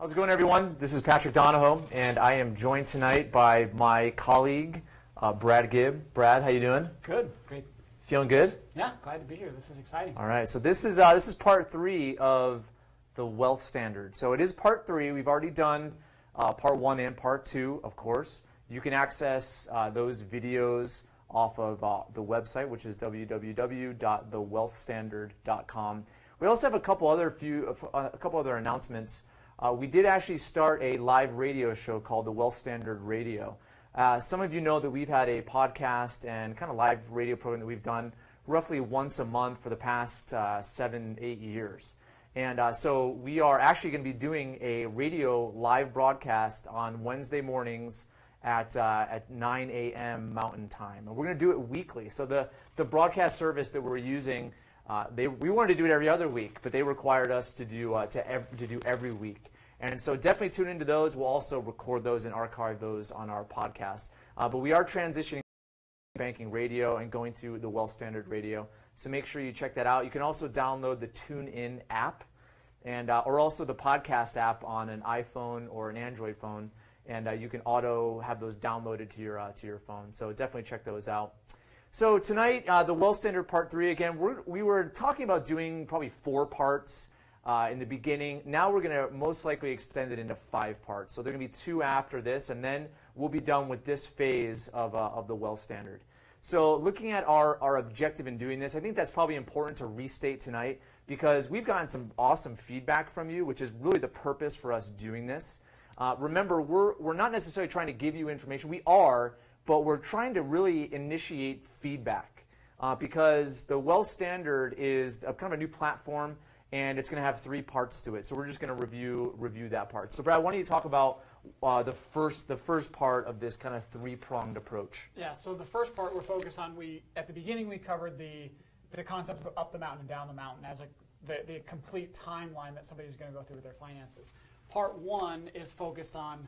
How's it going, everyone? This is Patrick Donahoe, and I am joined tonight by my colleague, Brad Gibb. Brad, how you doing? Good, great. Feeling good? Yeah, glad to be here. This is exciting. All right, so this is part 3 of the wealth standard. So it is part 3. We've already done part 1 and part 2, of course. You can access those videos off of the website, which is www.thewealthstandard.com. We also have a couple other announcements. We did actually start a live radio show called the Wealth Standard Radio. Some of you know that we've had a podcast and kind of live radio program that we've done roughly once a month for the past 7-8 years. And so we are actually going to be doing a radio live broadcast on Wednesday mornings at 9 a.m. Mountain Time. And we're going to do it weekly. So the broadcast service that we're using, we wanted to do it every other week, but they required us to do every week. And so definitely tune into those. We'll also record those and archive those on our podcast. But we are transitioning to banking radio and going to the Wealth Standard Radio. So make sure you check that out. You can also download the TuneIn app and or also the podcast app on an iPhone or an Android phone. And you can auto have those downloaded to your phone. So definitely check those out. So tonight, the Wealth Standard Part 3, again, we were talking about doing probably 4 parts in the beginning. Now we're going to most likely extend it into 5 parts. So there are going to be 2 after this, and then we'll be done with this phase of the Wealth Standard. So looking at our objective in doing this, I think that's probably important to restate tonight because we've gotten some awesome feedback from you, which is really the purpose for us doing this. Remember, we're not necessarily trying to give you information. We are, but we're trying to really initiate feedback because the Wealth Standard is kind of a new platform, and it's going to have 3 parts to it. So we're just going to review that part. So Brad, why don't you talk about the first part of this kind of 3-pronged approach? Yeah. So the first part we're focused on. At the beginning we covered the concept of up the mountain and down the mountain as the complete timeline that somebody's going to go through with their finances. Part 1 is focused on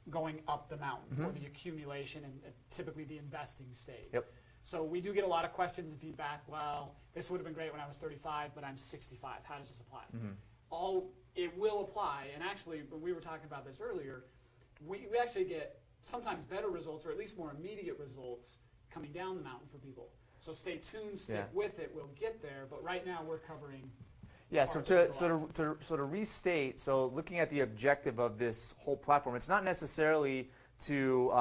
going up the mountain, or the accumulation and typically the investing stage. Yep. So we do get a lot of questions and feedback. Well, this would have been great when I was 35, but I'm 65. How does this apply? It will apply. And actually, when we were talking about this earlier, we actually get sometimes better results, or at least more immediate results, coming down the mountain for people. So stay tuned, stick with it. We'll get there. But right now, we're covering. Yeah, so to restate, so looking at the objective of this whole platform, it's not necessarily to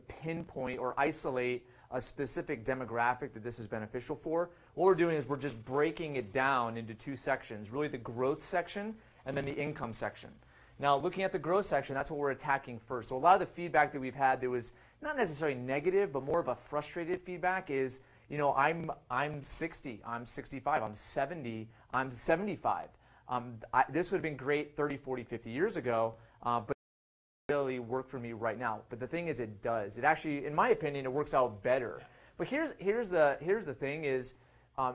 pinpoint or isolate a specific demographic that this is beneficial for. What we're doing is we're just breaking it down into 2 sections, really the growth section and then the income section. Now, looking at the growth section, that's what we're attacking first. So a lot of the feedback that we've had that was not necessarily negative, but more of a frustrated feedback is, you know, I'm 60, I'm 65, I'm 70, I'm 75. This would have been great 30, 40, 50 years ago, but really work for me right now. But the thing is, it does. It actually, in my opinion, it works out better. Yeah. But here's the thing is,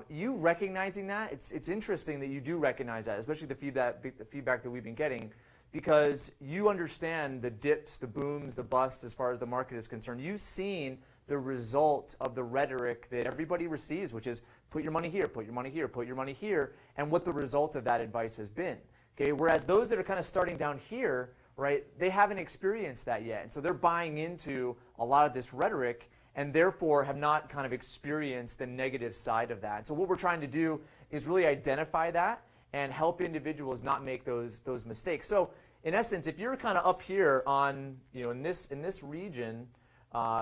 you recognizing that, it's interesting that you do recognize that, especially the feedback that we've been getting, because you understand the dips, the booms, the busts as far as the market is concerned. You've seen the result of the rhetoric that everybody receives, which is put your money here, put your money here, put your money here, and what the result of that advice has been. Okay? Whereas those that are kind of starting down here, right, they haven't experienced that yet. And so they're buying into a lot of this rhetoric and therefore have not kind of experienced the negative side of that. So what we're trying to do is really identify that and help individuals not make those mistakes. So in essence, if you're kind of up here on, you know, in this region,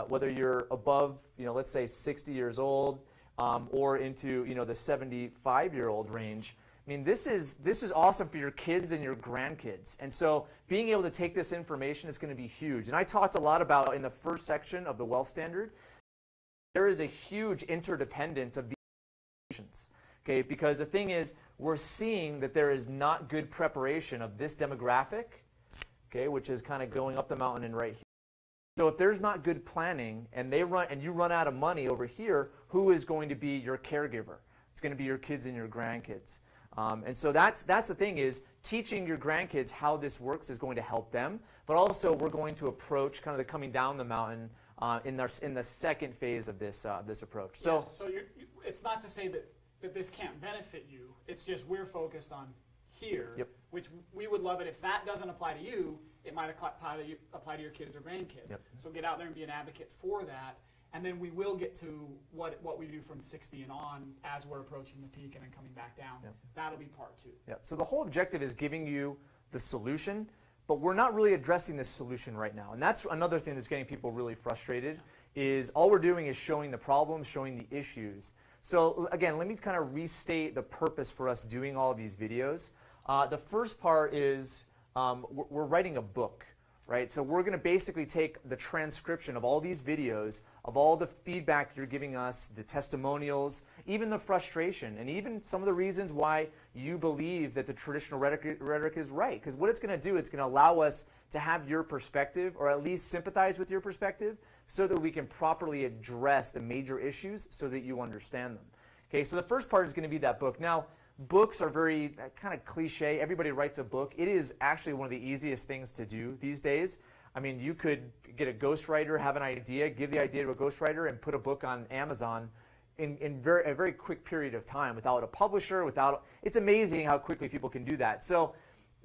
whether you're above, you know, let's say 60 years old or into, you know, the 75-year-old range, I mean, this is awesome for your kids and your grandkids. And so being able to take this information is going to be huge. And I talked a lot about in the first section of the Wealth Standard, there is a huge interdependence of these situations. Okay, because the thing is, we're seeing that there is not good preparation of this demographic, okay, which is kind of going up the mountain and right here. So if there's not good planning and you run out of money over here, who is going to be your caregiver? It's going to be your kids and your grandkids. And so that's the thing is teaching your grandkids how this works is going to help them, but also we're going to approach kind of the coming down the mountain in the second phase of this approach. So, it's not to say that this can't benefit you. It's just we're focused on here, Yep. which we would love it if that doesn't apply to you, it might apply to your kids or grandkids. Yep. So get out there and be an advocate for that. And then we will get to what we do from 60 and on as we're approaching the peak and then coming back down. Yep. That'll be part 2. Yeah. So the whole objective is giving you the solution, but we're not really addressing this solution right now. And that's another thing that's getting people really frustrated, is all we're doing is showing the problems, showing the issues. So again, let me kind of restate the purpose for us doing all of these videos. The first part is we're writing a book. Right? So we're going to basically take the transcription of all these videos, of all the feedback you're giving us, the testimonials, even the frustration, and even some of the reasons why you believe that the traditional rhetoric is right. Because what it's going to do, it's going to allow us to have your perspective, or at least sympathize with your perspective, so that we can properly address the major issues so that you understand them. Okay, so the first part is going to be that book. Now, books are very kind of cliche. Everybody writes a book. It is actually one of the easiest things to do these days. I mean, you could get a ghostwriter, have an idea, give the idea to a ghostwriter, and put a book on Amazon in a very quick period of time without a publisher, it's amazing how quickly people can do that. So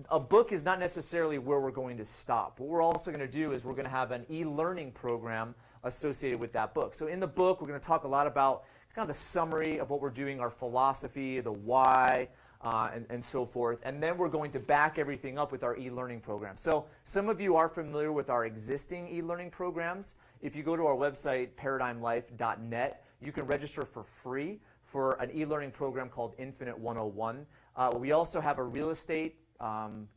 a book is not necessarily where we're going to stop. What we're also going to do is we're going to have an e-learning program associated with that book. So in the book, we're going to talk a lot about kind of the summary of what we're doing, our philosophy, the why, and so forth. And then we're going to back everything up with our e-learning program. So some of you are familiar with our existing e-learning programs. If you go to our website, paradigmlife.net, you can register for free for an e-learning program called Infinite 101. We also have a real estate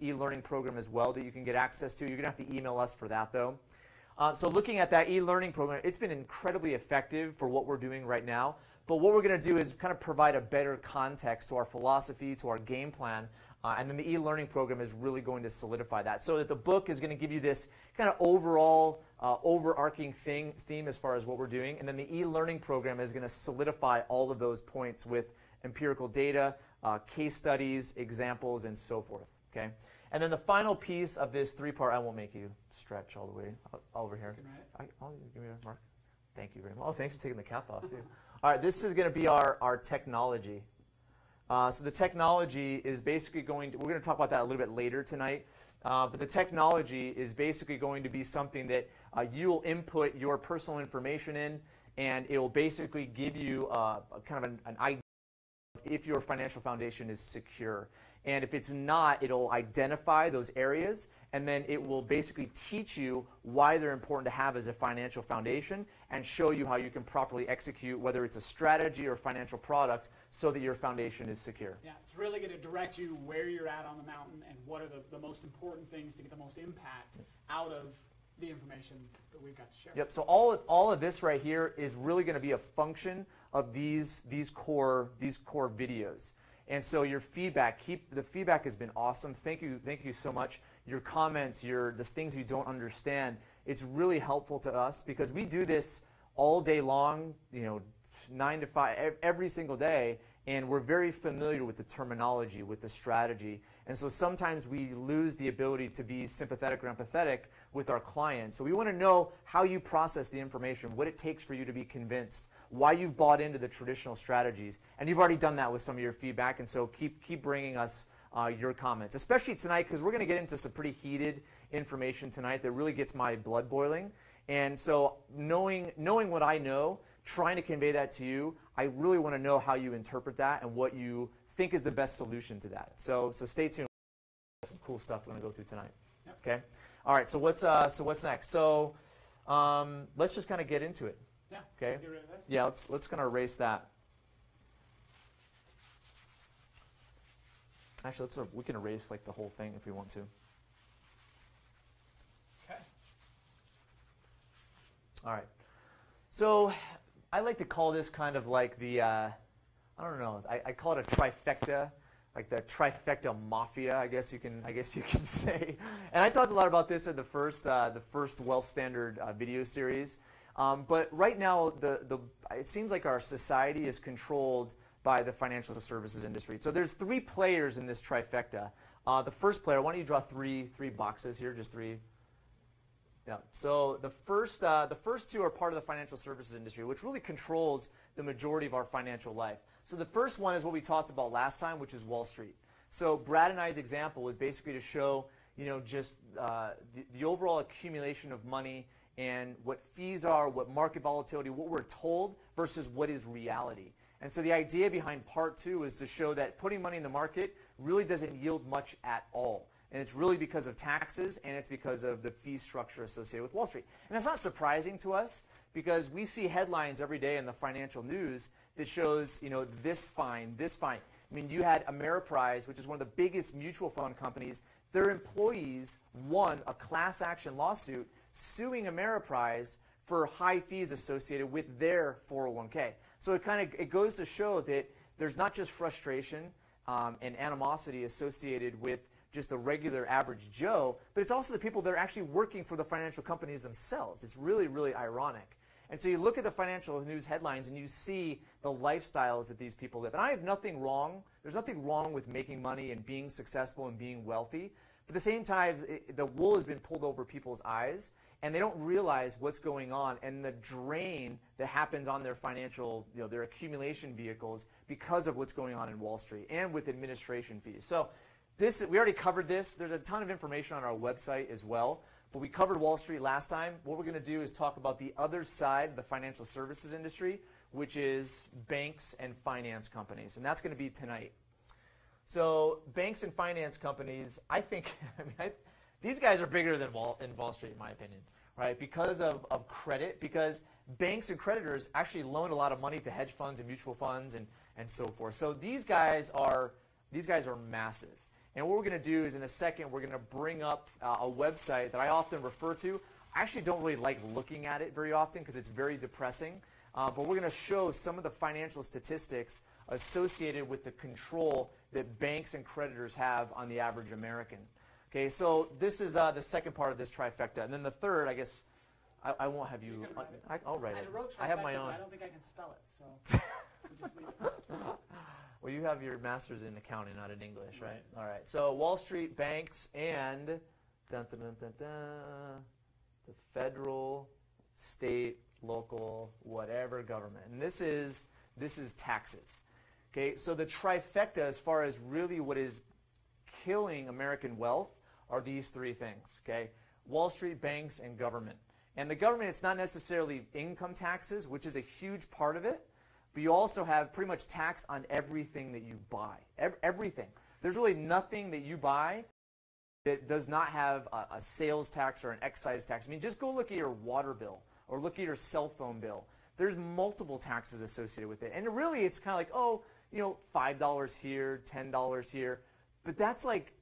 e-learning program as well that you can get access to. You're going to have to email us for that, though. So looking at that e-learning program, it's been incredibly effective for what we're doing right now. But what we're going to do is kind of provide a better context to our philosophy, to our game plan, and then the e-learning program is really going to solidify that. So that the book is going to give you this kind of overall, overarching theme as far as what we're doing, and then the e-learning program is going to solidify all of those points with empirical data, case studies, examples, and so forth. Okay. And then the final piece of this 3-part, I won't make you stretch all the way over here. Give me a mark. Thank you very much. Oh, thanks for taking the cap off, too. All right, this is going to be our technology. So the technology is basically we're going to talk about that a little bit later tonight. But the technology is basically going to be something that you will input your personal information in, and it will basically give you kind of an idea if your financial foundation is secure. And if it's not, it'll identify those areas, and then it will basically teach you why they're important to have as a financial foundation and show you how you can properly execute, whether it's a strategy or financial product, so that your foundation is secure. Yeah, it's really going to direct you where you're at on the mountain and what are the most important things to get the most impact out of the information that we've got to share. Yep, so all of this right here is really going to be a function of these core videos. And so your feedback, the feedback has been awesome. Thank you so much. Your comments, the things you don't understand, it's really helpful to us because we do this all day long, 9 to 5, every single day, and we're very familiar with the terminology, with the strategy. And so sometimes we lose the ability to be sympathetic or empathetic with our clients. So we want to know how you process the information, what it takes for you to be convinced, why you've bought into the traditional strategies. And you've already done that with some of your feedback, and so keep bringing us your comments, especially tonight, because we're going to get into some pretty heated information tonight that really gets my blood boiling. And so knowing what I know, trying to convey that to you, I really want to know how you interpret that and what you think is the best solution to that. So stay tuned. Some cool stuff we're going to go through tonight. Yep. Okay. All right. So what's next? So let's just kind of get into it. Yeah. Okay. Get rid of this. Yeah. Let's kind of erase that. Actually, we can erase like the whole thing if we want to. Okay. All right. So I like to call this kind of like the, I don't know, I call it a trifecta, like the trifecta mafia, I guess you can say. And I talked a lot about this in the first Wealth Standard video series. But right now, it seems like our society is controlled by the financial services industry. So there's 3 players in this trifecta. The first player, why don't you draw three boxes here, just 3. Yeah. So the first 2 are part of the financial services industry, which really controls the majority of our financial life. So the first one is what we talked about last time, which is Wall Street. So Brad and I's example was basically to show, just the overall accumulation of money and what fees are, what market volatility, what we're told versus what is reality. And so the idea behind part 2 is to show that putting money in the market really doesn't yield much at all. And it's really because of taxes, and it's because of the fee structure associated with Wall Street. And it's not surprising to us because we see headlines every day in the financial news that shows, this fine, this fine. I mean, you had Ameriprise, which is one of the biggest mutual fund companies. Their employees won a class action lawsuit suing Ameriprise for high fees associated with their 401k. So it goes to show that there's not just frustration and animosity associated with just the regular average Joe, but it's also the people that are actually working for the financial companies themselves. It's really, really ironic. And so you look at the financial news headlines and you see the lifestyles that these people live. And I have nothing wrong. There's nothing wrong with making money and being successful and being wealthy. But at the same time, the wool has been pulled over people's eyes, and they don't realize what's going on and the drain that happens on their financial, their accumulation vehicles because of what's going on in Wall Street and with administration fees. So we already covered this. There's a ton of information on our website as well. But we covered Wall Street last time. What we're going to do is talk about the other side of the financial services industry, which is banks and finance companies. And that's going to be tonight. So banks and finance companies, I think, these guys are bigger than Wall Street, in my opinion, right? Because of credit, because banks and creditors actually loan a lot of money to hedge funds and mutual funds and so forth. So these guys are massive. And what we're going to do is in a second, we're going to bring up a website that I often refer to. I actually don't really like looking at it very often because it's very depressing. But we're going to show some of the financial statistics associated with the control that banks and creditors have on the average American. Okay, so this is the second part of this trifecta. And then the third, I guess, I won't have you. I'll write it. I have my own. I don't think I can spell it, so we'll just leave it. Well, you have your master's in accounting, not in English, right? All right. So Wall Street, banks, and the federal, state, local, whatever government. And this is taxes. Okay. So the trifecta, as far as really what is killing American wealth, are these three things. Okay. Wall Street, banks, and government. And the government, it's not necessarily income taxes, which is a huge part of it. But you also have pretty much tax on everything that you buy. Everything. There's really nothing that you buy that does not have a sales tax or an excise tax. I mean, just go look at your water bill or look at your cell phone bill. There's multiple taxes associated with it. And really, it's kind of like, $5 here, $10 here. But that's like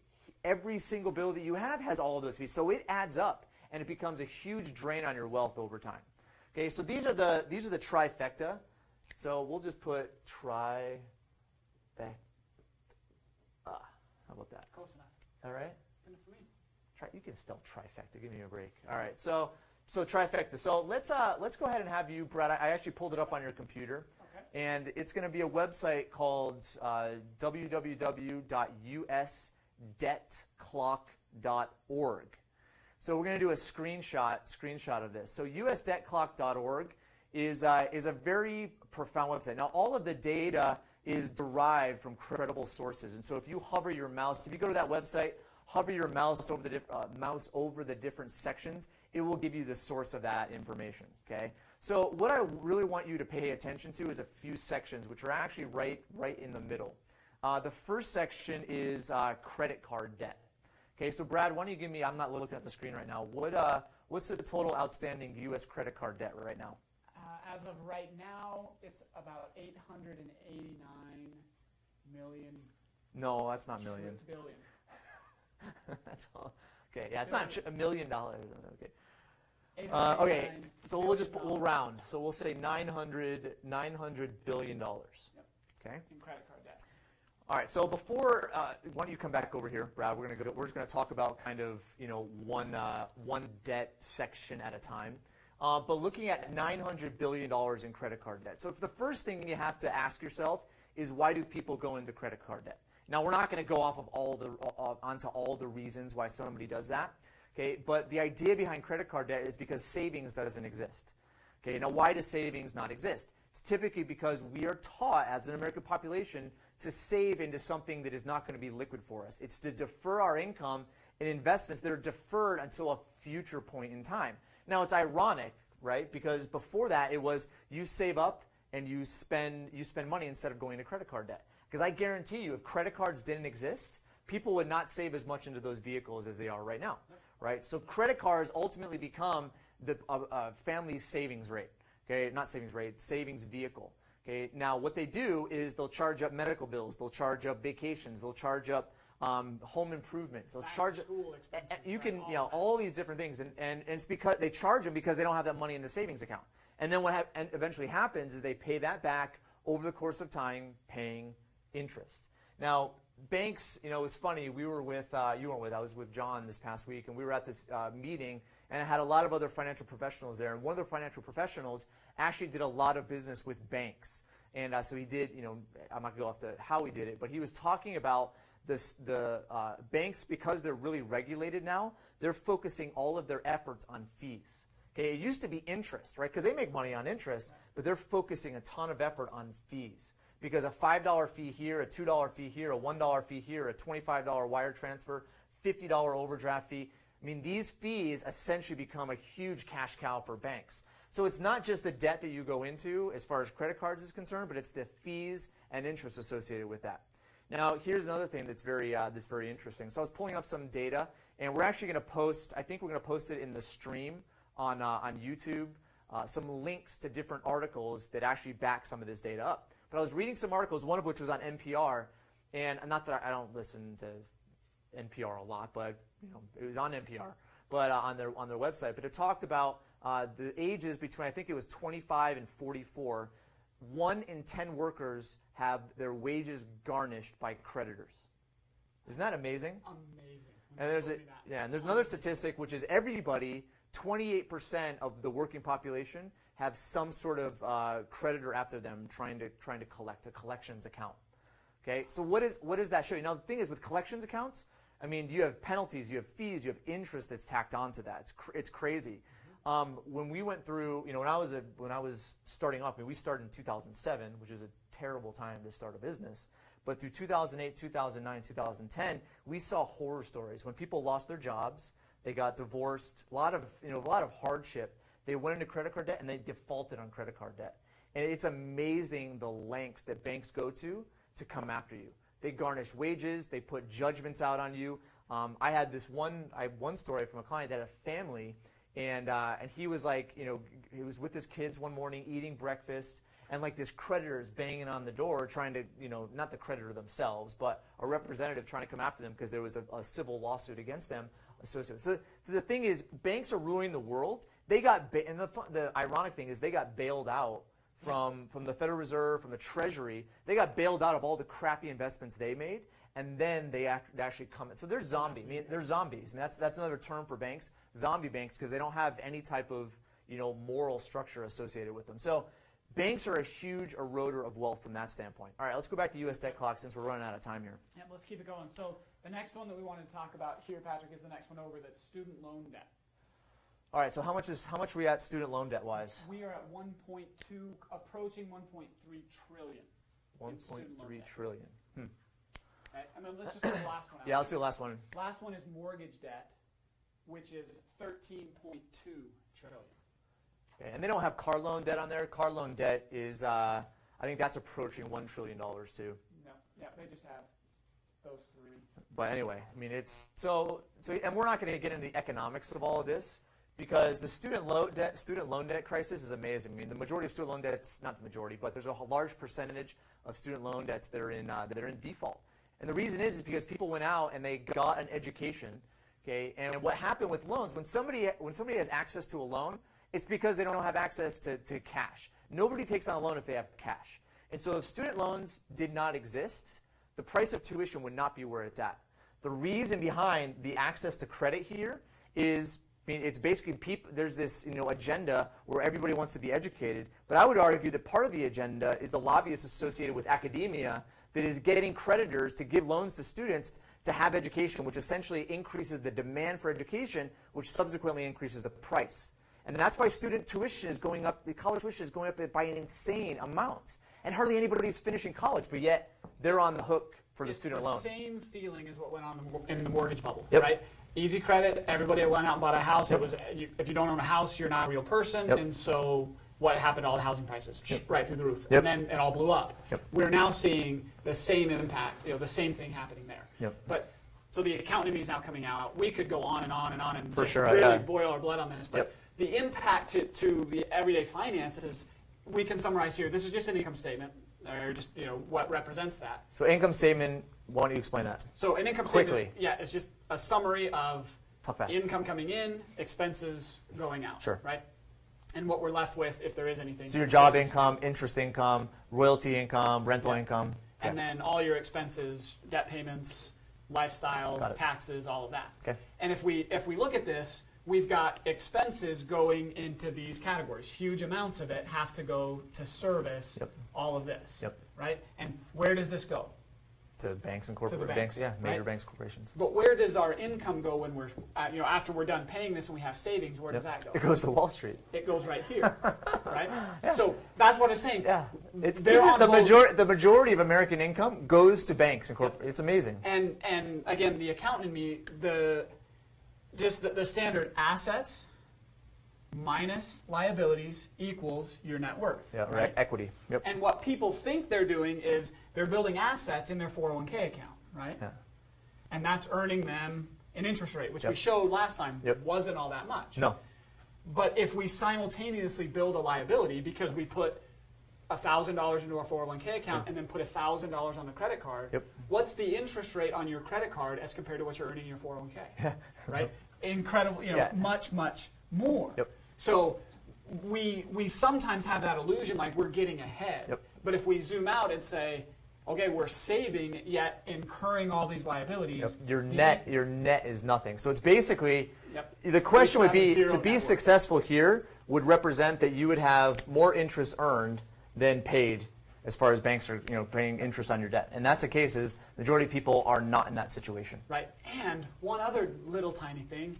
every single bill that you have has all of those fees. So it adds up, and it becomes a huge drain on your wealth over time. Okay, so these are the trifecta. So we'll just put trifecta. How about that? Close enough. All right. Good enough for me. You can spell trifecta. Give me a break. All right. So trifecta. So let's go ahead and have you, Brad. I actually pulled it up on your computer, okay. And it's going to be a website called www.usdebtclock.org. So we're going to do a screenshot of this. So usdebtclock.org is a very profound website. Now, all of the data is derived from credible sources. And so if you hover your mouse, if you go to that website, hover your mouse over the different sections, it will give you the source of that information. Okay. So what I really want you to pay attention to is a few sections, which are actually right in the middle. The first section is credit card debt. Okay. So Brad, why don't you give me? I'm not looking at the screen right now. What's the total outstanding U.S. credit card debt right now? As of right now, it's about 889 million. No, that's not million. It's billion. That's all. Okay, yeah, it's not $1 million. Okay. Okay, so we'll round. So we'll say $900 billion. Yep. Okay. In credit card debt. All right. So before, why don't you come back over here, Brad? We're just gonna talk about kind of one debt section at a time. But looking at $900 billion in credit card debt. So if the first thing you have to ask yourself is, why do people go into credit card debt? Now, we're not going to go off of onto all the reasons why somebody does that. Okay, but the idea behind credit card debt is because savings doesn't exist. Okay, now why does savings not exist? It's typically because we are taught as an American population to save into something that is not going to be liquid for us. It's to defer our income in investments that are deferred until a future point in time. Now, it's ironic, right? Because before that, it was you save up and you spend money instead of going to credit card debt. Because I guarantee you, if credit cards didn't exist, people would not save as much into those vehicles as they are right now, right? So credit cards ultimately become the family's savings rate, okay? Not savings rate, savings vehicle. Okay, now what they do is they'll charge up medical bills, they'll charge up vacations, they'll charge up home improvements, they'll charge school expenses, you can all these different things, and it's because they charge them because they don't have that money in their savings account. And then what eventually happens is they pay that back over the course of time, paying interest. Now banks, it was funny. We were with I was with John this past week, and we were at this meeting, and I had a lot of other financial professionals there. And one of the financial professionals actually did a lot of business with banks. And so he did, I'm not going to go off to how he did it, but he was talking about the banks, because they're really regulated now, they're focusing all of their efforts on fees. Okay, it used to be interest, right? Because they make money on interest, but they're focusing a ton of effort on fees. Because a $5 fee here, a $2 fee here, a $1 fee here, a $25 wire transfer, $50 overdraft fee. I mean, these fees essentially become a huge cash cow for banks. So it's not just the debt that you go into as far as credit cards is concerned, but it's the fees and interest associated with that. Now, here's another thing that's very interesting. So I was pulling up some data, and we're actually going to post, I think we're going to post it in the stream on YouTube, some links to different articles that actually back some of this data up. But I was reading some articles, one of which was on NPR, and not that I don't listen to NPR a lot, but it was on NPR, but on their website. But it talked about the ages between, I think it was 25 and 44. 1 in 10 workers have their wages garnished by creditors. Isn't that amazing? Amazing. And there's another statistic, which is everybody, 28% of the working population have some sort of creditor after them trying to collect, a collections account. Okay, so what does that show you? Now the thing is, with collections accounts, I mean, you have penalties, you have fees, you have interest that's tacked onto that. It's crazy. When we went through, when I was starting off, I mean, we started in 2007, which is a terrible time to start a business. But through 2008, 2009, 2010, we saw horror stories when people lost their jobs, they got divorced, a lot of hardship. They went into credit card debt and they defaulted on credit card debt. And it's amazing the lengths that banks go to come after you. They garnish wages, they put judgments out on you. I had one story from a client that had a family, and he was like, he was with his kids one morning eating breakfast, and like this creditor is banging on the door trying to, not the creditor themselves, but a representative trying to come after them because there was a civil lawsuit against them associated. So the thing is, banks are ruining the world. They got, and the ironic thing is they got bailed out from the Federal Reserve, from the Treasury. They got bailed out of all the crappy investments they made, and then they actually come in. So they're zombies. I mean, they're zombies. I mean, that's another term for banks, zombie banks, because they don't have any type of moral structure associated with them. So banks are a huge eroder of wealth from that standpoint. All right, let's go back to U.S. debt clock since we're running out of time here. Yeah, let's keep it going. So the next one that we wanted to talk about here, Patrick, is the next one over. That's student loan debt. All right, so how much are we at student loan debt wise? We are at 1.2, approaching 1.3 trillion. 1.3 trillion. Okay, and then let's just do the last one. Yeah, let's do the last one. Last one is mortgage debt, which is 13.2 trillion. Okay, and they don't have car loan debt on there. Car loan debt is, I think that's approaching $1 trillion too. No, yeah, they just have those three. But anyway, I mean, it's so and we're not going to get into the economics of all of this, because the student loan debt crisis is amazing. I mean, the majority of student loan debts, not the majority, but there's a large percentage of student loan debts that are in default. And the reason is because people went out and they got an education, okay? And what happened with loans, when somebody has access to a loan, it's because they don't have access to cash. Nobody takes on a loan if they have cash. And so if student loans did not exist, the price of tuition would not be where it's at. The reason behind the access to credit here is, I mean, it's basically there's this agenda where everybody wants to be educated, but I would argue that part of the agenda is the lobbyists associated with academia that is getting creditors to give loans to students to have education, which essentially increases the demand for education, which subsequently increases the price. And that's why student tuition is going up, the college tuition is going up by an insane amount. And hardly anybody's finishing college, but yet they're on the hook for the student loan. It's the same feeling as what went on in the mortgage bubble, Yep. right? Easy credit, everybody went out and bought a house. It was, if you don't own a house, you're not a real person. Yep. And so what happened to all the housing prices? Right through the roof. Yep. And then it all blew up. Yep. We're now seeing the same impact, the same thing happening there. Yep. But so the account in me is now coming out. We could go on and on and on and For just sure, really yeah. boil our blood on this. But Yep. the impact to the everyday finances, we can summarize here. This is just an income statement, or just what represents that. So income statement, why don't you explain that? So an income Quickly. statement, it's just a summary of How fast? income coming in, expenses going out. Sure. Right? And what we're left with, if there is anything. So your job income, interest income, royalty income, rental income. And then all your expenses, debt payments, lifestyle, taxes, all of that. Okay. And if we look at this, we've got expenses going into these categories. Huge amounts of it have to go to service all of this. Yep. Right? And where does this go? To banks and corporate banks, banks, yeah, major right? banks, corporations. But where does our income go when we're, after we're done paying this and we have savings? Where does that go? It goes to Wall Street. It goes right here, right? Yeah. So that's what I'm saying. Yeah, the majority of American income goes to banks and corporate. It's amazing. And again, the accountant in me, the standard assets minus liabilities equals your net worth. Yeah, right. Equity. Yep. And what people think they're doing is they're building assets in their 401k account, right? Yeah. And that's earning them an interest rate, which we showed last time wasn't all that much. No. But if we simultaneously build a liability because we put $1,000 into our 401k account and then put $1,000 on the credit card, what's the interest rate on your credit card as compared to what you're earning in your 401k? Right? Incredible, much, much more. So we sometimes have that illusion like we're getting ahead. But if we zoom out and say, okay, we're saving yet incurring all these liabilities. Your net is nothing. So it's basically, the question would be, to be successful here would represent that you would have more interest earned than paid as far as banks are paying interest on your debt. And that's the case is the majority of people are not in that situation. Right. And one other little tiny thing,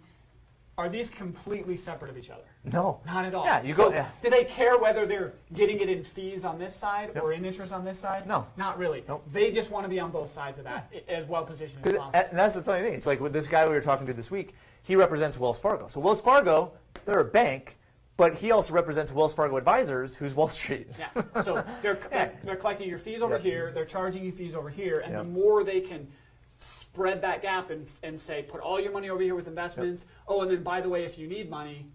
are these completely separate of each other? No. Not at all. Yeah, you go. Do they care whether they're getting it in fees on this side or in interest on this side? No. Not really. Nope. They just want to be on both sides of that as well positioned as possible. And that's the funny thing. It's like with this guy we were talking to this week, he represents Wells Fargo. So Wells Fargo, they're a bank, but he also represents Wells Fargo Advisors, who's Wall Street. Yeah. So they're collecting your fees over here, they're charging you fees over here, and the more they can spread that gap and say, put all your money over here with investments. Oh, and then by the way, if you need money,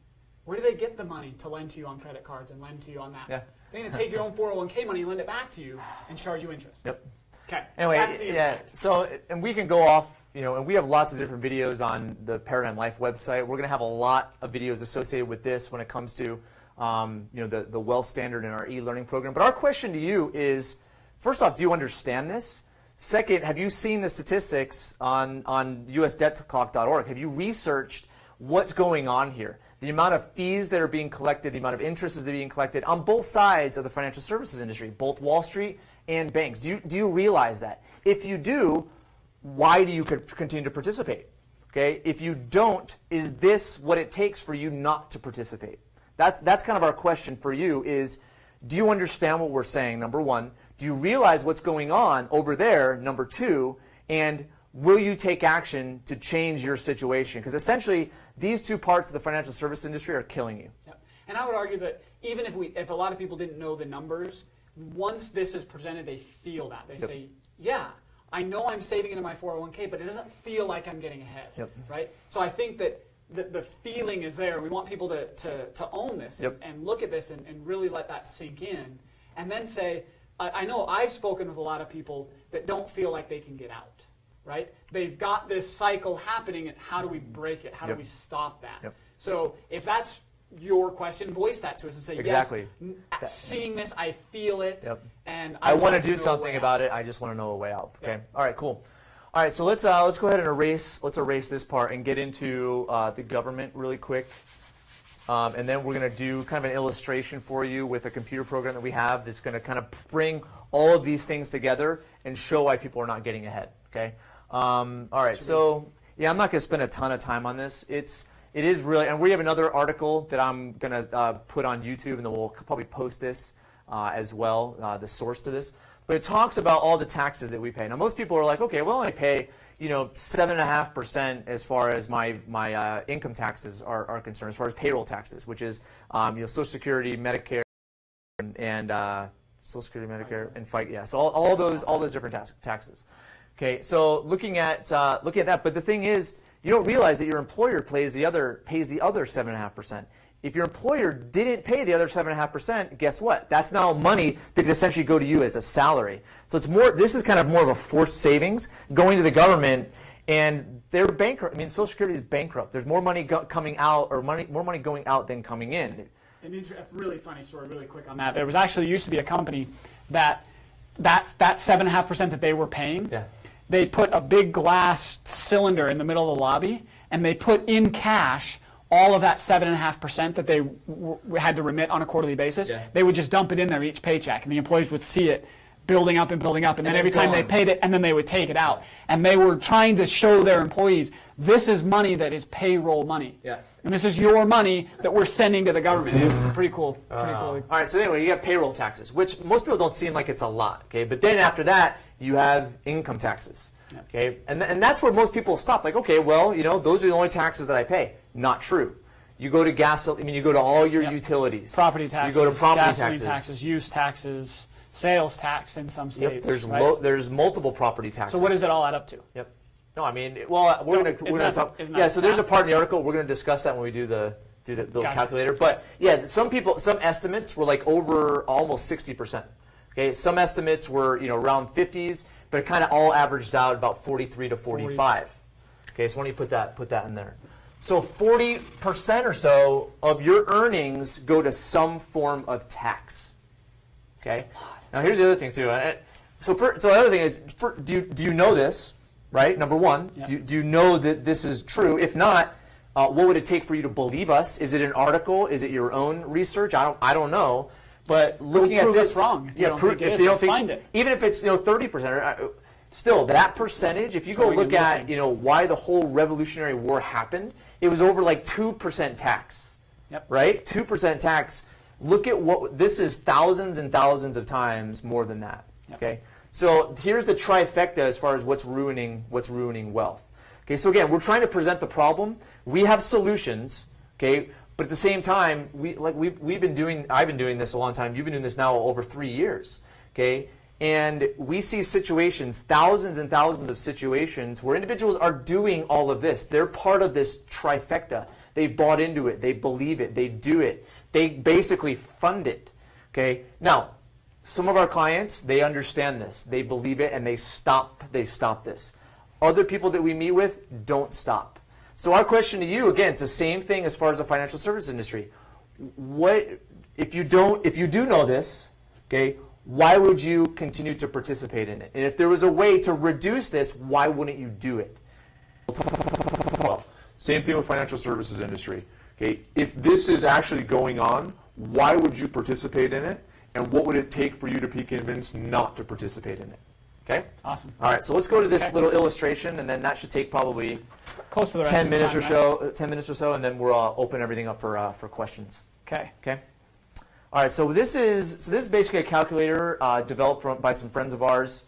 where do they get the money to lend to you on credit cards and lend to you on that? Yeah. They're going to take your own 401k money and lend it back to you and charge you interest. Yep. Okay. Anyway, so, and we can go off, and we have lots of different videos on the Paradigm Life website. We're going to have a lot of videos associated with this when it comes to, the wealth standard in our e-learning program. But our question to you is, first off, do you understand this? Second, have you seen the statistics on usdebtclock.org? Have you researched what's going on here? The amount of fees that are being collected, the amount of interest that are being collected on both sides of the financial services industry, both Wall Street and banks. Do you realize that? If you do, why do you continue to participate? Okay? If you don't, is this what it takes for you not to participate? That's kind of our question for you is, do you understand what we're saying, number one? Do you realize what's going on over there, number two? And will you take action to change your situation? Because essentially, these two parts of the financial service industry are killing you. Yep. And I would argue that even if a lot of people didn't know the numbers, once this is presented, they feel that. They say, yeah, I know I'm saving into my 401k, but it doesn't feel like I'm getting ahead, right? So I think that the feeling is there. We want people to own this and look at this and really let that sink in. And then say, I know I've spoken with a lot of people that don't feel like they can get out, right? They've got this cycle happening, and how do we break it? How do we stop that? So if that's your question, voice that to us and say, exactly. Yes, seeing this, I feel it, and I want to do something about it. I just want to know a way out. Okay. All right. Cool. All right. So let's go ahead and erase this part and get into the government really quick. And then we're going to do kind of an illustration for you with a computer program that we have that's going to kind of bring all of these things together and show why people are not getting ahead. Okay. All right. So yeah, I'm not going to spend a ton of time on this. it is really, and we have another article that I'm going to put on YouTube, and then we'll probably post this as well, the source to this. But it talks about all the taxes that we pay. Now, most people are like, okay, well, I pay 7.5% as far as my income taxes are concerned, as far as payroll taxes, which is Social Security, Medicare, and Social Security, Medicare, and FICA. Yeah, so all those different taxes. Okay, so looking at that, but the thing is, you don't realize that your employer pays the other 7.5%. If your employer didn't pay the other 7.5%, guess what? That's now money that could essentially go to you as a salary. So it's more. This is kind of more of a forced savings going to the government, and they're bankrupt. I mean, Social Security is bankrupt. There's more money coming out, or more money going out than coming in. A really funny story, really quick on that. There was actually used to be a company that 7.5% that they were paying. Yeah. They put a big glass cylinder in the middle of the lobby, and they put in cash all of that 7.5% that they had to remit on a quarterly basis. Yeah. They would just dump it in there each paycheck, and the employees would see it building up and building up, and then every time they paid it, and then they would take it out. And they were trying to show their employees, this is money that is payroll money. Yeah. And this is your money that we're sending to the government. It's pretty cool. Pretty cool. All right, so anyway, you got payroll taxes, which most people don't seem like it's a lot. Okay, but then after that, you have income taxes. Okay, and that's where most people stop. Like, okay, well, those are the only taxes that I pay. Not true. You go to you go to all your utilities. Property taxes. You go to property taxes, use taxes, sales tax in some states. Yep, there's multiple property taxes. So what does it all add up to? Yep. No, I mean, well, we're gonna talk. Yeah, so there's a part in the article we're gonna discuss that when we do the little calculator. But yeah, some estimates were like over almost 60%. Okay, some estimates were around 50s, but it kind of all averaged out about 43 to 45. Okay, so why don't you put that in there? So 40% or so of your earnings go to some form of tax. Okay. Now here's the other thing too. So the other thing is, do you know this? Right. Number one, yep. Do you know that this is true? If not, what would it take for you to believe us? Is it an article? Is it your own research? I don't know. But looking at this, wrong. If they don't find it. Even if it's 30%, still that percentage. If you go look at why the whole Revolutionary War happened, it was over like 2% tax. Yep. Right, 2% tax. Look at what this is, thousands and thousands of times more than that. Yep. Okay, so here's the trifecta as far as what's ruining wealth. Okay, so again, we're trying to present the problem. We have solutions. Okay. But at the same time, I've been doing this a long time. You've been doing this now over 3 years, okay? And we see situations, thousands and thousands of situations where individuals are doing all of this. They're part of this trifecta. They've bought into it. They believe it. They do it. They basically fund it, okay? Now, some of our clients, they understand this. They believe it, and they stop this. Other people that we meet with don't stop. So our question to you, again, it's the same thing as far as the financial services industry. What if you do know this, okay, why would you continue to participate in it? And if there was a way to reduce this, why wouldn't you do it? Well, same thing with financial services industry. Okay, if this is actually going on, why would you participate in it? And what would it take for you to be convinced not to participate in it? Okay? Awesome. All right, so let's go to this little illustration, and then that should take probably close to the rest 10 minutes of the or time, so. 10 minutes or so, and then we'll open everything up for questions. Okay. Okay. All right. So this is basically a calculator developed by some friends of ours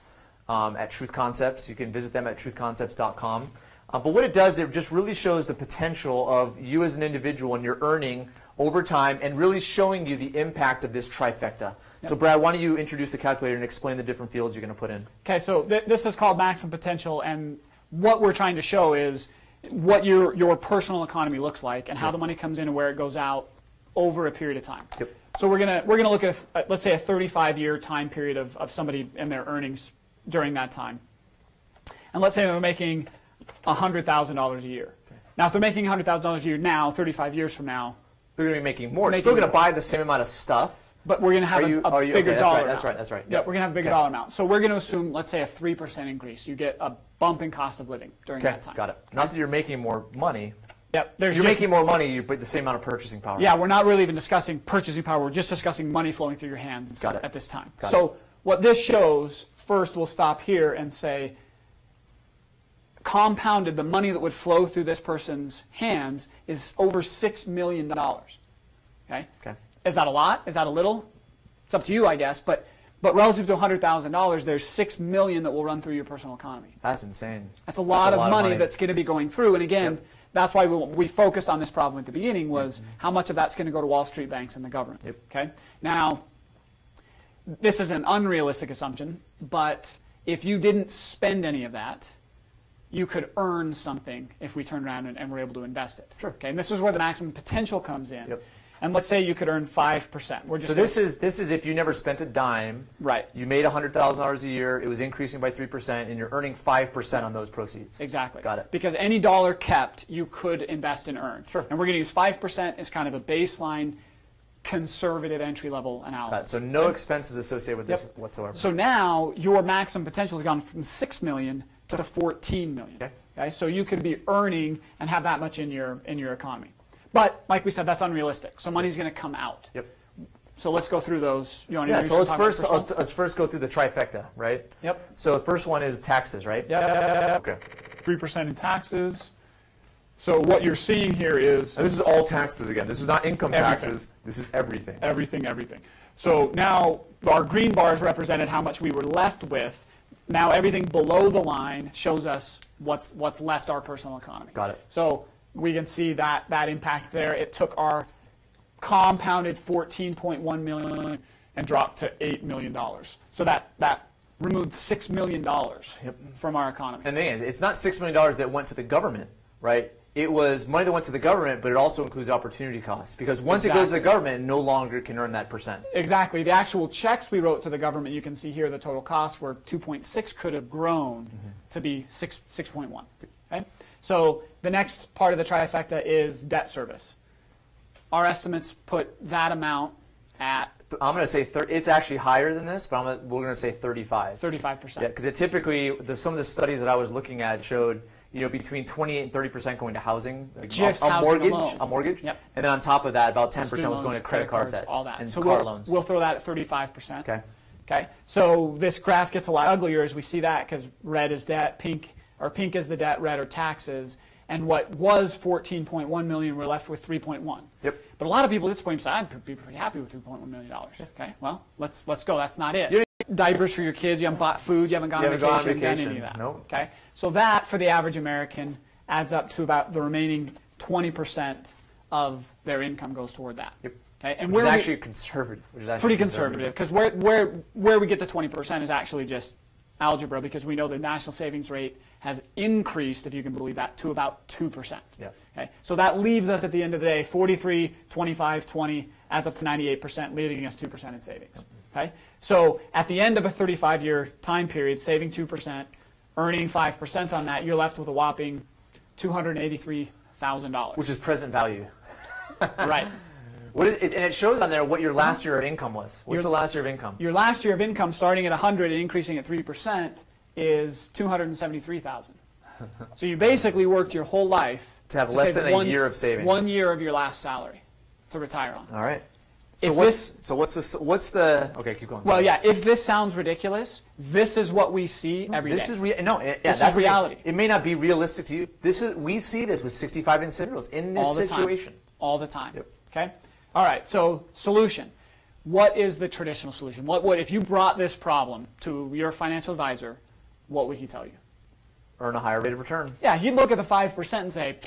at Truth Concepts. You can visit them at truthconcepts.com. But what it does, it just really shows the potential of you as an individual and your earning over time, and really showing you the impact of this trifecta. Yep. So Brad, why don't you introduce the calculator and explain the different fields you're going to put in? Okay, so this is called maximum potential, and what we're trying to show is what your personal economy looks like and how the money comes in and where it goes out over a period of time. Yep. So we're gonna look at let's say a 35-year time period of somebody and their earnings during that time, and let's say they're making $100,000 a year. Okay. Now, if they're making $100,000 a year now, 35 years from now, they're going to be making more. Still going to buy the same amount of stuff. But we're going to have a bigger dollar amount. That's right. Yeah, we're going to have a bigger dollar amount. So we're going to assume, let's say, a 3% increase. You get a bump in cost of living during that time. Got it. Not that you're making more money. Yep. You're making more money, but the same amount of purchasing power. Yeah, we're not really even discussing purchasing power. We're just discussing money flowing through your hands at this time. So what this shows, first we'll stop here and say compounded, the money that would flow through this person's hands is over $6 million. Okay? Is that a lot? Is that a little? It's up to you, I guess. But relative to $100,000, there's $6 million that will run through your personal economy. That's insane. That's a lot of money that's going to be going through. And again, that's why we focused on this problem at the beginning was how much of that's going to go to Wall Street banks and the government. Okay? Now, this is an unrealistic assumption, but if you didn't spend any of that, you could earn something if we turned around and were able to invest it. Sure. Okay? And this is where the maximum potential comes in. And let's say you could earn 5%. So this is if you never spent a dime. Right. You made $100,000 a year. It was increasing by 3%, and you're earning 5% on those proceeds. Exactly. Got it. Because any dollar kept, you could invest and earn. Sure. And we're going to use 5% as kind of a baseline conservative entry-level analysis. Got it. So no expenses associated with this whatsoever. So now your maximum potential has gone from $6 million to $14 million. Okay? So you could be earning and have that much in your economy. But like we said, that's unrealistic. So money's going to come out. So let's go through those. You want to so let's first go through the trifecta, right? So the first one is taxes, right? Okay. 3% in taxes. So what you're seeing here is... And this is all taxes again. This is not income taxes. This is everything. Everything. So now our green bars represented how much we were left with. Now everything below the line shows us what's left our personal economy. Got it. So we can see that impact there. It took our compounded $14.1 million and dropped to $8 million. So that removed $6 million from our economy. And then it's not $6 million that went to the government, right? It was money that went to the government, but it also includes opportunity costs. Because once it goes to the government, it no longer can earn that percent. Exactly. The actual checks we wrote to the government, you can see here the total costs were 2.6, could have grown to be 6.1. Okay? So the next part of the trifecta is debt service. Our estimates put that amount at... I'm going to say it's actually higher than this, but we're going to say 35. 35%. Yeah, because it typically, some of the studies that I was looking at showed between 28 and 30% going to housing, like just a housing mortgrage, Yep. And then on top of that, about 10% Student was loans, going to credit cards, all that. and so car loans. We'll throw that at 35%. Okay. So this graph gets a lot uglier as we see that because red is debt, pink is the debt, red are taxes. And what was 14.1 million, we're left with 3.1. Yep. But a lot of people at this point say, I'd be pretty happy with $3.1 million. Okay, well, let's go. That's not it. Diapers for your kids, you haven't bought food, you haven't gone on vacation, done any of that. Nope. Okay, so that for the average American adds up to about the remaining 20% of their income goes toward that. Yep. Okay, and which is actually conservative. Pretty conservative, because where we get to 20% is actually just algebra, because we know the national savings rate has increased, if you can believe that, to about 2%. Yeah. Okay? So that leaves us at the end of the day 43, 25, 20, adds up to 98%, leaving us 2% in savings. Okay? So at the end of a 35-year time period, saving 2%, earning 5% on that, you're left with a whopping $283,000. Which is present value. Right. And it shows on there what your last year of income was. What's the last year of income? Your last year of income, starting at 100 and increasing at 3%, is $273,000. So you basically worked your whole life to have less than a year of savings. 1 year of your last salary to retire on. All right. So what's the okay? Keep going. Well, yeah. If this sounds ridiculous, this is what we see every day. This is that's reality. It may not be realistic to you. We see this with 65 individuals in this situation all the time. Yep. Okay. All right. So solution. What is the traditional solution? What if you brought this problem to your financial advisor? What would he tell you? Earn a higher rate of return. Yeah, he'd look at the 5% and say,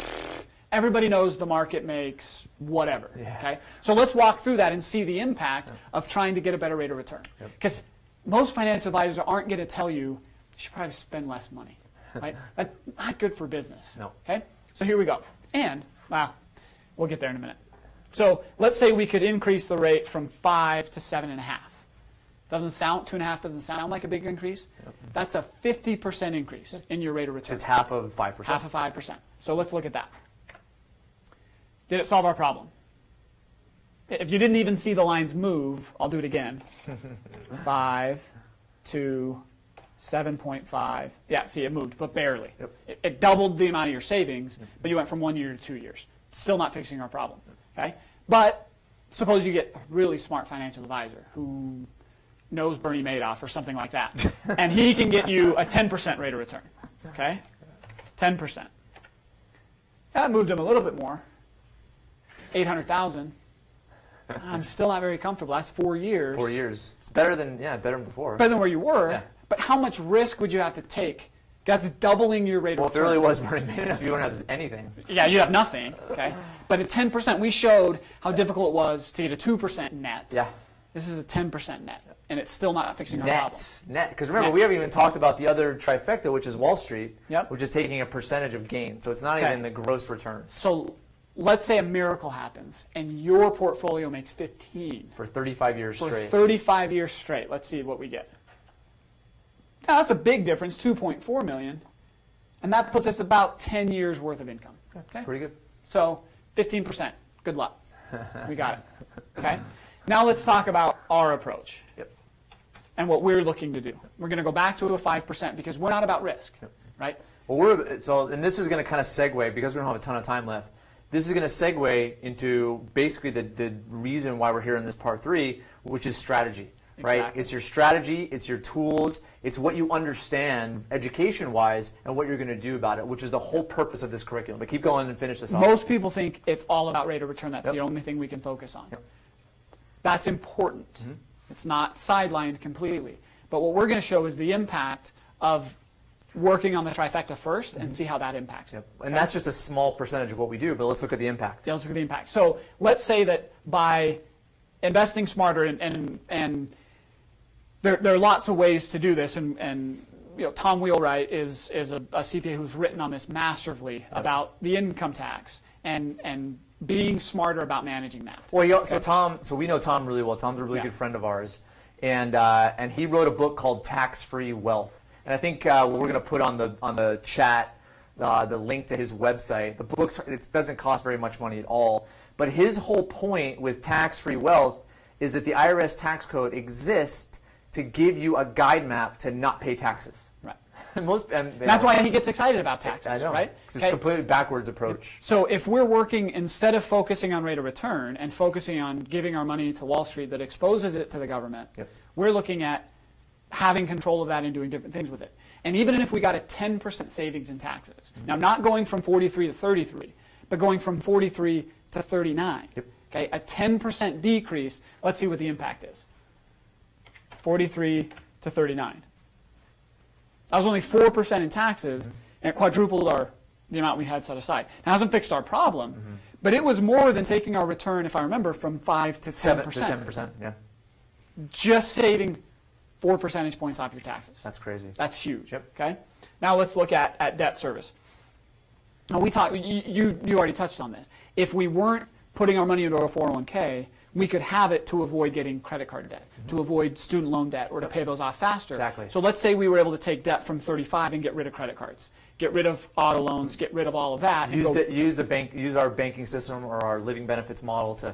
everybody knows the market makes whatever. Yeah. Okay, so let's walk through that and see the impact of trying to get a better rate of return. Because most financial advisors aren't going to tell you you should probably spend less money. Right? That's not good for business. No. Okay, so here we go. And we'll get there in a minute. So let's say we could increase the rate from 5 to 7.5. Doesn't sound 2.5 doesn't sound like a big increase. That's a 50% increase in your rate of return. It's half of 5%. Half of 5%. So let's look at that. Did it solve our problem? If you didn't even see the lines move, I'll do it again. 5 to 7.5. Yeah, see, it moved, but barely. Yep. It doubled the amount of your savings, but you went from 1 year to 2 years. Still not fixing our problem. Okay? But suppose you get a really smart financial advisor who knows Bernie Madoff or something like that, and he can get you a 10% rate of return. Okay? 10%. That moved him a little bit more. 800,000. I'm still not very comfortable. That's 4 years. 4 years. It's better than before. Better than where you were. Yeah. But how much risk would you have to take? That's doubling your rate of Well, if it return. really was Bernie Madoff, you wouldn't have anything. Yeah, you have nothing. Okay. But at 10%, we showed how difficult it was to get a 2% net. Yeah. This is a 10% net, and it's still not fixing our problem. Net. Because remember, Net. we haven't even talked about the other trifecta, which is Wall Street, Yep. which is taking a percentage of gain. So it's not Okay. even the gross returns. So let's say a miracle happens, and your portfolio makes 15 For 35 years for straight. 35 years straight. Let's see what we get. Now, that's a big difference, 2.4 million, and that puts us about 10 years worth of income. Okay. Pretty good. So 15%. Good luck. We got it. Okay. Now let's talk about our approach. Yep. And what we're looking to do. We're going to go back to a 5% because we're not about risk, right? Well, and this is going to kind of segue, because we don't have a ton of time left, this is going to segue into basically the reason why we're here in this part 3, which is strategy. Right? Exactly. It's your strategy, it's your tools, it's what you understand education-wise and what you're going to do about it, which is the whole purpose of this curriculum. But keep going and finish this off. Most people think it's all about rate of return. That's Yep. the only thing we can focus on. Yep. That's important. It's not sidelined completely. But what we're going to show is the impact of working on the trifecta first and see how that impacts it. Yep. And that's just a small percentage of what we do, but let's look at the impact. Yeah, let's look at the impact. So let's say that by investing smarter, and there are lots of ways to do this, and you know, Tom Wheelwright is a CPA who's written on this masterfully about the income tax and being smarter about managing that. Well, so we know Tom really well. Tom's a really Yeah. good friend of ours, and he wrote a book called Tax-Free Wealth. And I think we're going to put on the chat the link to his website. The book, it doesn't cost very much money at all, but his whole point with tax-free wealth is that the IRS tax code exists to give you a guide map to not pay taxes. Right. That's why he gets excited about taxes, I know, right? 'cause it's a completely backwards approach. So if we're working, instead of focusing on rate of return and focusing on giving our money to Wall Street that exposes it to the government, Yep. we're looking at having control of that and doing different things with it. And even if we got a 10% savings in taxes, now not going from 43 to 33, but going from 43 to 39, Yep. okay, a 10% decrease, let's see what the impact is. 43 to 39. That was only 4% in taxes, and it quadrupled the amount we had set aside. Now, it hasn't fixed our problem, but it was more than taking our return, if I remember, from 5 to 10%. 7 to 10%, yeah. Just saving 4 percentage points off your taxes. That's crazy. That's huge. Yep. Okay. Now let's look at debt service. Now we talked. You already touched on this. If we weren't putting our money into a 401k, we could have it to avoid getting credit card debt, to avoid student loan debt, or to pay those off faster. Exactly. So let's say we were able to take debt from 35 and get rid of credit cards, get rid of auto loans, get rid of all of that. Use our banking system or our living benefits model to,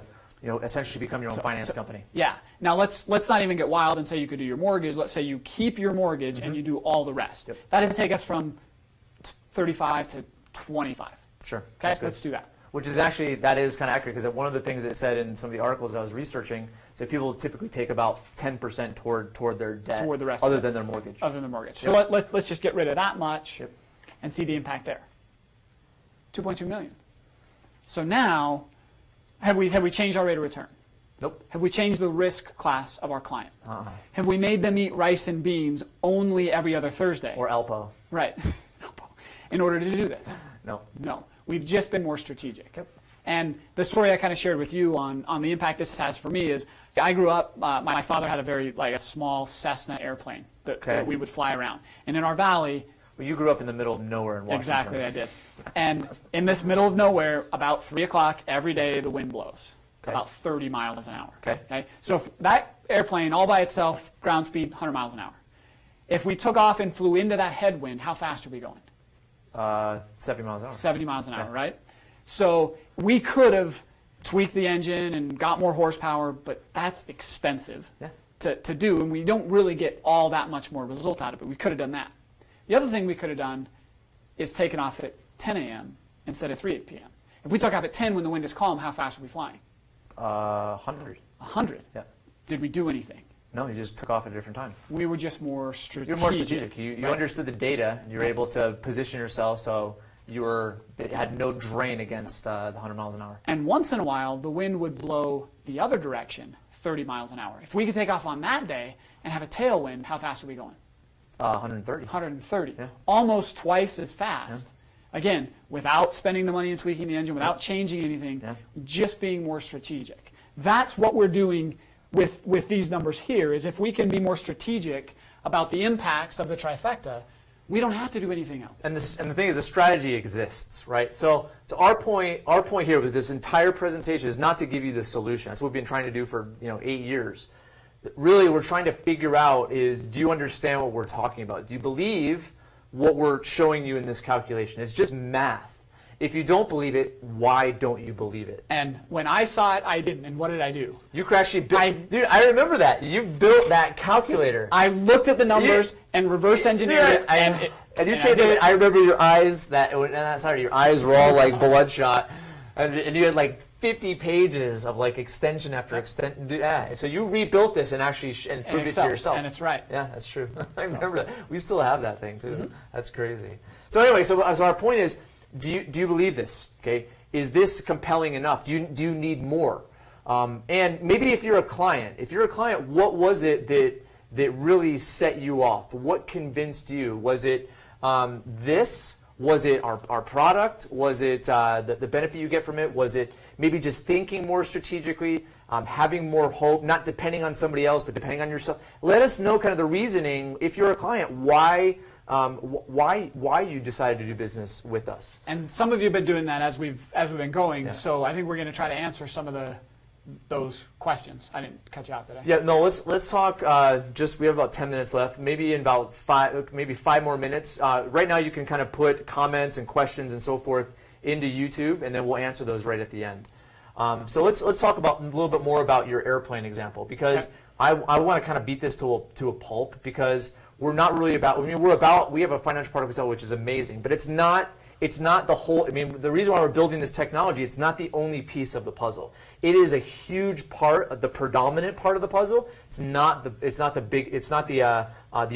essentially become your own finance company. Yeah. Now let's not even get wild and say you could do your mortgage. Let's say you keep your mortgage and you do all the rest. Yep. That'd take us from 35 to 25. Sure. Okay, let's do that. Which is actually, that is kind of accurate, because one of the things it said in some of the articles I was researching is that people typically take about 10% toward their debt, Toward the rest other of it. than their mortgage. Other than the mortgage. Yep. So let's just get rid of that much Yep. and see the impact there. 2.2 million. So now, have we changed our rate of return? Nope. Have we changed the risk class of our client? Uh-uh. Have we made them eat rice and beans only every other Thursday? Or Alpo. Right. In order to do this? No. No. We've just been more strategic. Yep. And the story I kind of shared with you on the impact this has for me is, I grew up, my father had a small Cessna airplane that we would fly around. And in our valley... Well, you grew up in the middle of nowhere in Washington. Exactly, I did. And in this middle of nowhere, about 3 o'clock every day, the wind blows. Okay. About 30 miles an hour. Okay. So if that airplane, all by itself, ground speed, 100 miles an hour. If we took off and flew into that headwind, how fast are we going? 70 miles an hour. 70 miles an hour, right? So we could have tweaked the engine and got more horsepower, but that's expensive to do, and we don't really get all that much more result out of it. We could have done that. The other thing we could have done is taken off at 10 a.m. instead of 3 p.m. If we took off at 10 when the wind is calm, how fast are we flying? 100. 100. Yeah. Did we do anything? No, you just took off at a different time. We were just more strategic. You're more strategic. You Right. understood the data, and you were able to position yourself so it had no drain against the 100 miles an hour. And once in a while, the wind would blow the other direction, 30 miles an hour. If we could take off on that day and have a tailwind, how fast are we going? 130. 130. Yeah. Almost twice as fast. Again, without spending the money and tweaking the engine, without changing anything, just being more strategic. That's what we're doing with these numbers here, is if we can be more strategic about the impacts of the trifecta, we don't have to do anything else. And the thing is, the strategy exists, right? So our point here with this entire presentation is not to give you the solution. That's what we've been trying to do for 8 years. Really, we're trying to figure out is, do you understand what we're talking about? Do you believe what we're showing you in this calculation? It's just math. If you don't believe it, why don't you believe it? And when I saw it, I didn't. And what did I do? You actually built, dude, I remember that. You built that calculator. I looked at the numbers and reverse engineered it. And you came in, I remember your eyes, your eyes were all like bloodshot. And you had like 50 pages of like extension after extension. Yeah. So you rebuilt this and actually proved it to yourself. And it's right. Yeah, that's true. I remember that. We still have that thing too. That's crazy. So anyway, so our point is, do you believe this? Okay, is this compelling enough? Do you need more? And maybe if you're a client, what was it that really set you off? What convinced you? Was it this? Was it our product? Was it the benefit you get from it? Was it maybe just thinking more strategically, having more hope, not depending on somebody else, but depending on yourself? Let us know kind of the reasoning, if you're a client, why you decided to do business with us. And some of you have been doing that as we've been going. So I think we're going to try to answer some of those questions. I didn't cut you out, did I? Yeah, no, let's talk, we have about 10 minutes left, maybe in about five more minutes. Right now you can kind of put comments and questions and so forth into YouTube, and then we'll answer those right at the end. So let's talk about a little bit more about your airplane example, because I want to kind of beat this to a pulp, because we're not really about, we have a financial product we sell, which is amazing, but it's not the whole, the reason why we're building this technology, it's not the only piece of the puzzle. It is a huge part, the predominant part of the puzzle. It's not the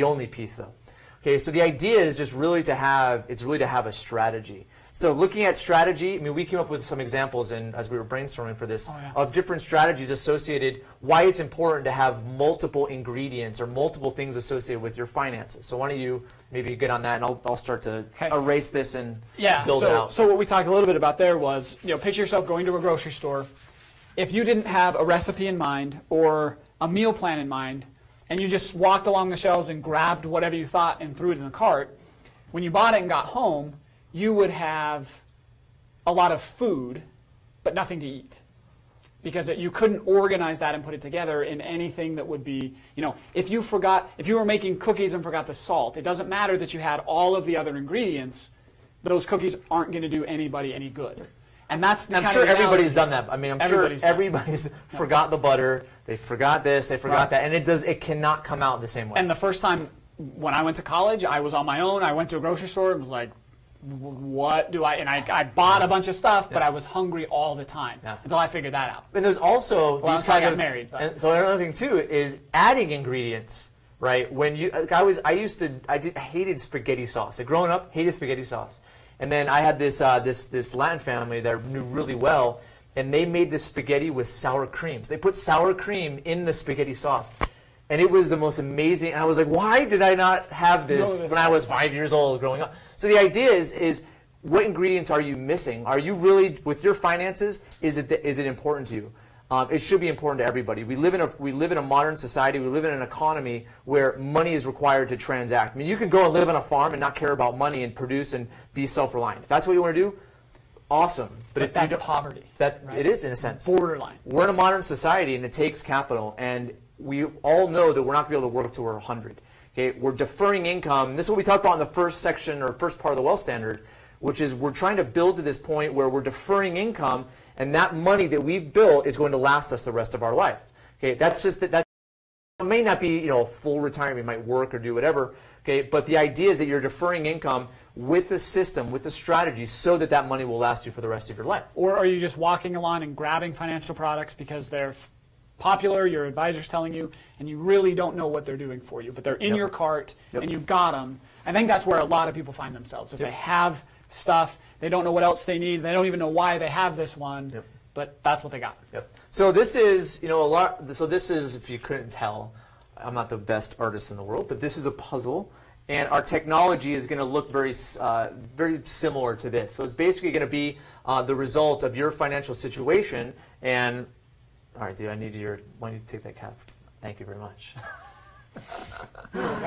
only piece though. Okay, so the idea is just really to have a strategy. So looking at strategy, we came up with some examples as we were brainstorming for this of different strategies associated, why it's important to have multiple ingredients or multiple things associated with your finances. So why don't you maybe get on that, and I'll start to erase this and build it out. So what we talked a little bit about there was, picture yourself going to a grocery store. If you didn't have a recipe in mind or a meal plan in mind, and you just walked along the shelves and grabbed whatever you thought and threw it in the cart, when you bought it and got home, you would have a lot of food, but nothing to eat. Because you couldn't organize that and put it together in anything that would be, if you were making cookies and forgot the salt, it doesn't matter that you had all of the other ingredients, those cookies aren't going to do anybody any good. And that's the I'm sure everybody's done that. I'm sure everybody's forgot the butter, they forgot this, they forgot that, and it cannot come out the same way. And the first time when I went to college, I was on my own. I went to a grocery store and was like, what do I, and I bought a bunch of stuff, but I was hungry all the time until I figured that out. And there's also these kind of, married. And so another thing too is adding ingredients, right? When I hated spaghetti sauce. Like growing up, hated spaghetti sauce. And then I had this Latin family that I knew really well, and they made this spaghetti with sour creams. They put sour cream in the spaghetti sauce. And it was the most amazing, and I was like, why did I not have this when I was 5 years old growing up? So the idea is what ingredients are you missing? Are you really, with your finances, is it important to you? It should be important to everybody. We live in a modern society, we live in an economy where money is required to transact. You can go and live on a farm and not care about money and produce and be self-reliant. If that's what you want to do, awesome. But that's poverty. Right? It is, in a sense. Borderline. We're in a modern society and it takes capital, and we all know that we're not going to be able to work to we're 100. Okay, we're deferring income. This is what we talked about in the first section or first part of the wealth standard, which is we're trying to build to this point where we're deferring income, and that money that we've built is going to last us the rest of our life. Okay, that's just that may not be full retirement. You might work or do whatever. Okay, but the idea is that you're deferring income with the system, with the strategy, so that that money will last you for the rest of your life. Or are you just walking along and grabbing financial products because they're popular, your advisor's telling you, and you really don't know what they're doing for you, but they're in your cart, and you've got them. I think that's where a lot of people find themselves. If they have stuff, they don't know what else they need, they don't even know why they have this one, but that's what they got. So this is, a lot. So this is, if you couldn't tell, I'm not the best artist in the world, but this is a puzzle, and our technology is going to look very similar to this. So it's basically going to be the result of your financial situation. And all right, dude, I need why don't you take that cap? Thank you very much.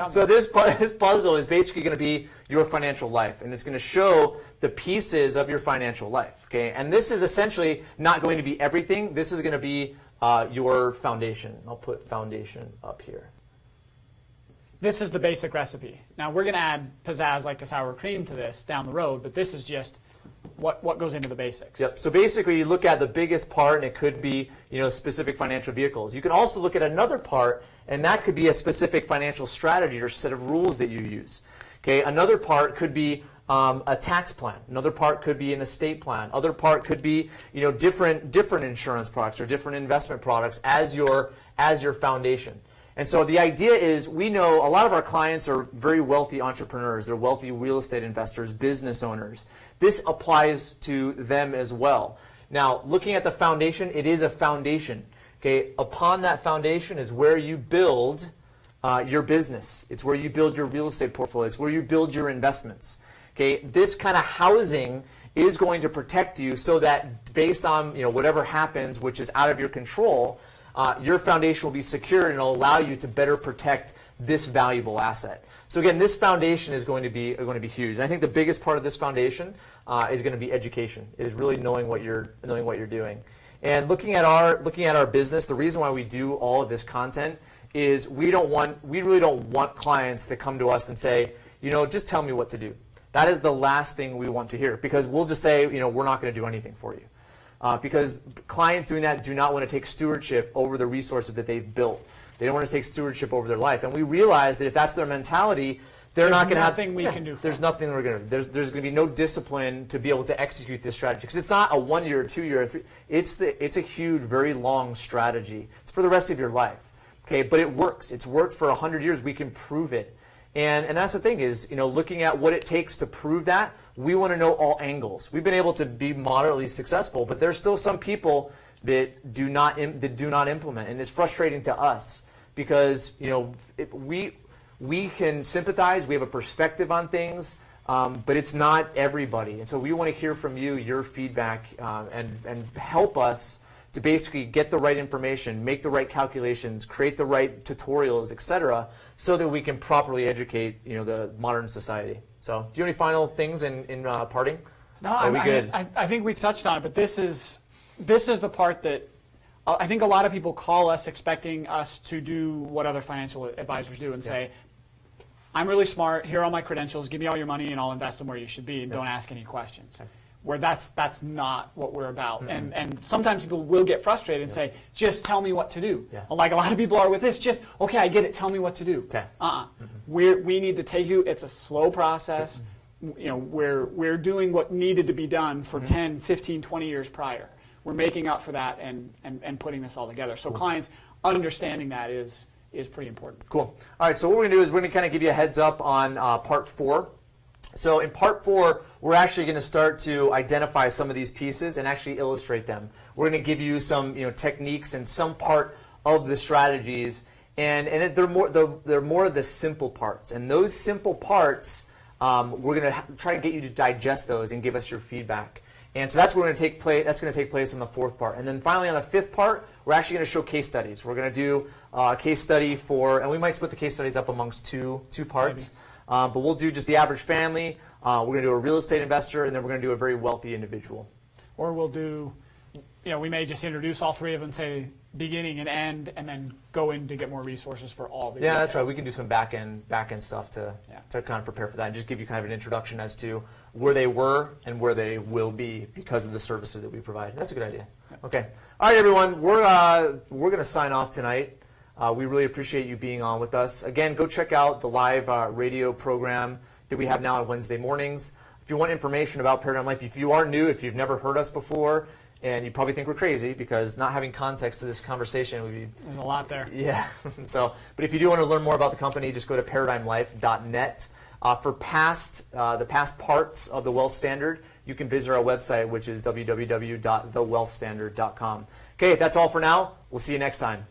So this puzzle is basically going to be your financial life, and it's going to show the pieces of your financial life. Okay, and this is essentially not going to be everything. This is going to be your foundation. I'll put foundation up here. This is the basic recipe. Now we're going to add pizzazz like the sour cream to this down the road, but this is just what goes into the basics. Yep. So basically, you look at the biggest part, and it could be specific financial vehicles. You can also look at another part, and that could be a specific financial strategy or set of rules that you use. Okay. Another part could be a tax plan. Another part could be an estate plan. Other part could be different insurance products or different investment products as your foundation. And so the idea is, we know a lot of our clients are very wealthy entrepreneurs. They're wealthy real estate investors, business owners. This applies to them as well. Now, looking at the foundation, it is a foundation. Okay, upon that foundation is where you build your business. It's where you build your real estate portfolio. It's where you build your investments. Okay, this kind of housing is going to protect you so that based on whatever happens, which is out of your control, your foundation will be secure, and it'll allow you to better protect this valuable asset. So again, this foundation is going to be huge. And I think the biggest part of this foundation is going to be education. It is really knowing what you're doing. And looking at our business, the reason why we do all of this content is we really don't want clients to come to us and say, just tell me what to do. That is the last thing we want to hear, because we'll just say, we're not going to do anything for you. Because clients doing that do not want to take stewardship over the resources that they've built. They don't want to take stewardship over their life. And we realize that if that's their mentality, there's not going to have nothing we can do. There's nothing we're going to do. There's going to be no discipline to be able to execute this strategy, because it's not a 1 year, 2 year, 3. It's a huge, very long strategy. It's for the rest of your life. Okay, but it works. It's worked for 100 years. We can prove it. And that's the thing is, looking at what it takes to prove that, we want to know all angles. We've been able to be moderately successful, but there's still some people that do not implement, and it's frustrating to us because we can sympathize. We have a perspective on things, but it's not everybody. And so we want to hear from you, your feedback, and help us to basically get the right information, make the right calculations, create the right tutorials, etc., so that we can properly educate the modern society. So, do you have any final things in parting? No, I think we touched on it, but this is the part that I think a lot of people call us expecting us to do what other financial advisors do and say, I'm really smart, here are all my credentials, give me all your money and I'll invest them where you should be, and don't ask any questions. Okay. Where that's not what we're about. Mm-hmm. And sometimes people will get frustrated and say, just tell me what to do. Yeah. Like a lot of people are with this, just, okay, I get it, tell me what to do. Okay. We need to take you, it's a slow process. We're doing what needed to be done for 10, 15, 20 years prior. We're making up for that and putting this all together. So clients understanding that is pretty important. Cool. All right, so what we're going to do is we're going to kind of give you a heads up on part 4. So in part 4, we're actually going to start to identify some of these pieces and actually illustrate them. We're going to give you some techniques and some part of the strategies, and they're more of the simple parts. And those simple parts, we're going to try to get you to digest those and give us your feedback. And so that's what that's going to take place in the 4th part. And then finally on the 5th part, we're actually going to show case studies. We're going to do a case study and we might split the case studies up amongst two parts. But we'll do just the average family. We're going to do a real estate investor, and then we're going to do a very wealthy individual. Or we'll do, we may just introduce all 3 of them, say beginning and end, and then go in to get more resources for all the. Yeah, that's right. We can do some back end stuff to kind of prepare for that, and just give you kind of an introduction as to where they were and where they will be because of the services that we provide. That's a good idea. Yeah. Okay. All right, everyone. We're going to sign off tonight. We really appreciate you being on with us. Again, go check out the live radio program that we have now on Wednesday mornings. If you want information about Paradigm Life, if you are new, if you've never heard us before, And you probably think we're crazy because not having context to this conversation would be... There's a lot there. Yeah. So, but if you do want to learn more about the company, just go to paradigmlife.net. For the past parts of the Wealth Standard, you can visit our website, which is www.thewealthstandard.com. Okay, that's all for now. We'll see you next time.